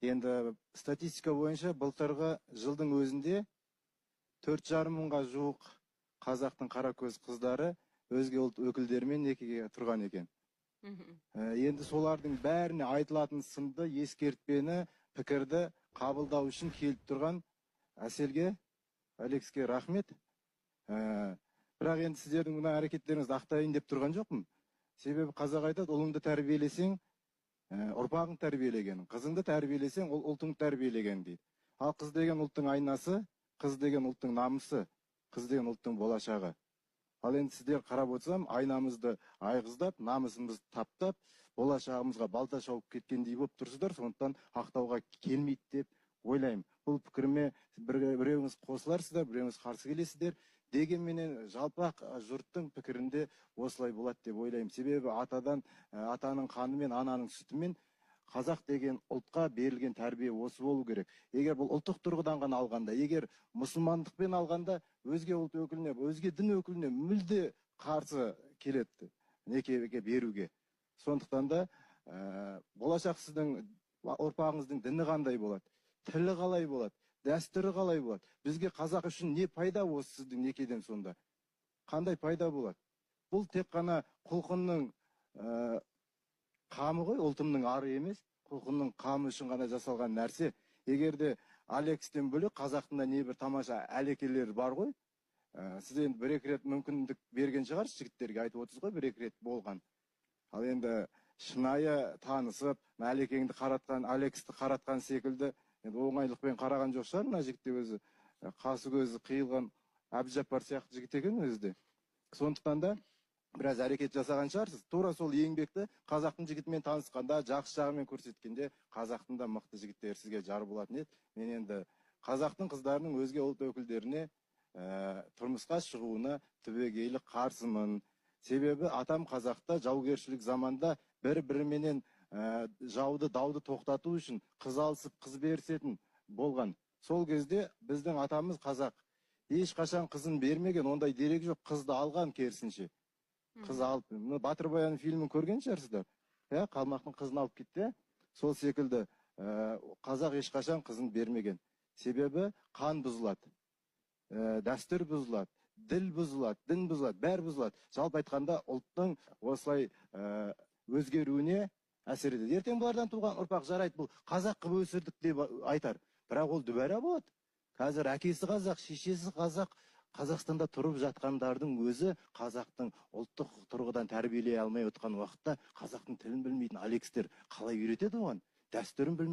Енді статистика бойынша былтырғы жылдың өзінде 4,5 мыңға жуық қазақтың қаракөз қыздары өзге ұлт өкілдерімен некеге тұрған екен. Енді солардың бәріне айтылатын сынды ескертпені, пікірді қабылдау үшін келіп тұрған Әселге, Алекске рахмет. Бірақ енді сіздердің мына әрекеттеріңізді ақтайын деп тұрған жоқпын. Себебі қазақ айтады, ұлыңды тәрбиелесең, ұрпағың тәрбиелеген, қызыңды тәрбиелесең, ол ұлтың тәрбиелеген дейді. Ал қыз деген ұлттың айнасы, қыз деген ұлттың намысы, қыз деген ұлттың болашағы. Ал енді сіздер қарап отырсам, айнамызды айғыздап, намысымызды таптап, болашағымызға балта шауып кеткендей болып тұрсыздар, сондықтан ақтауға келмейді деп ойлаймын. Бұл пікіріме біреуіңіз қосыларсыздар, біреуіңіз қарсы келесіздер. Дегенменен жалпақ жұрттың пікірінде осылай болады деп ойлаймын. Себебі атаның қаны мен ананың сүтімен қазақ деген ұлтқа берілген тәрбие осы болу керек. Егер бұл ұлттық тұрғыдан ғана алғанда, егер мұсылмандықпен алғанда, өзге ұлт өкіліне, өзге дін өкіліне мүлде қарсы келеді некеге беруге. Сондықтан да болашақ сіздің ұрпағыңыздың діні қандай болады, тілі қалай болады, дәстүрі қалай болады? Бізге қазақ үшін не пайда осы сіздің некеден сонда? Қандай пайда болады? Бұл тек қана құлқынның қамы ғой, ұлтымның ары емес, құлқынның қамы үшін ғана жасалған нәрсе. Егер де Алекстен бөлек қазақтың да небір тамаша әлекелері бар ғой. Сіз енді бір-екі рет мүмкіндік берген шығарсыз, жігіттерге айтып отырсыз ғой, бір-екі рет болған. Ал енді шынайы танысып, әлекеңді қаратқан, Алексті қаратқан секілді, енді оңайлықпен қараған жоқ шығар, мына жігітте өзі қасы көзі қиылған Әбдіжаппар сияқты жігіт екен өзі де. Сондықтан да біраз әрекет жасаған шығарсыз. Тура сол еңбекті қазақтың жігітімен танысқанда, жақсы жағымен көрсеткенде, қазақтың да мықты жігіттері сізге жар болатын еді. Мен енді қазақтың қыздарының өзге ұлт өкілдеріне тұрмысқа шығуына түбегейлі қарсымын. Себебі атам қазақта жаугершілік заманда бір-біріменен жауды, дауды тоқтату үшін қыз алысып, қыз берісетін болған. Сол кезде біздің атамыз қазақ ешқашан қызын бермеген, ондай дерек жоқ, қызды алған керісінше. Қыз алып, Батыр Баян фильмін көрген шығарсыздар. Қалмақтың қызын алып кетті. Сол секілді қазақ ешқашан қызын бермеген. Себебі қан бұзылады, дәстүр бұзылады, діл бұзылады, дін бұзылады, бәр бұзылады. Жалпы айтқанда ұлттың осылай өзгеруіне әсер етеді. Ертең бұлардан туған ұрпақ жарайды, бұл қазақ қып өсірдік деп айтар. Бірақ ол дүбәра болады. Қазір әкесі қазақ, шешесі қазақ, Қазақстанда тұрып жатқандардың өзі қазақтың ұлттық тұрғыдан тәрбиелей алмай отқан уақытта қазақтың тілін білмейтін Алекстер қалай үйретеді оған? Дәстүрін білмейді.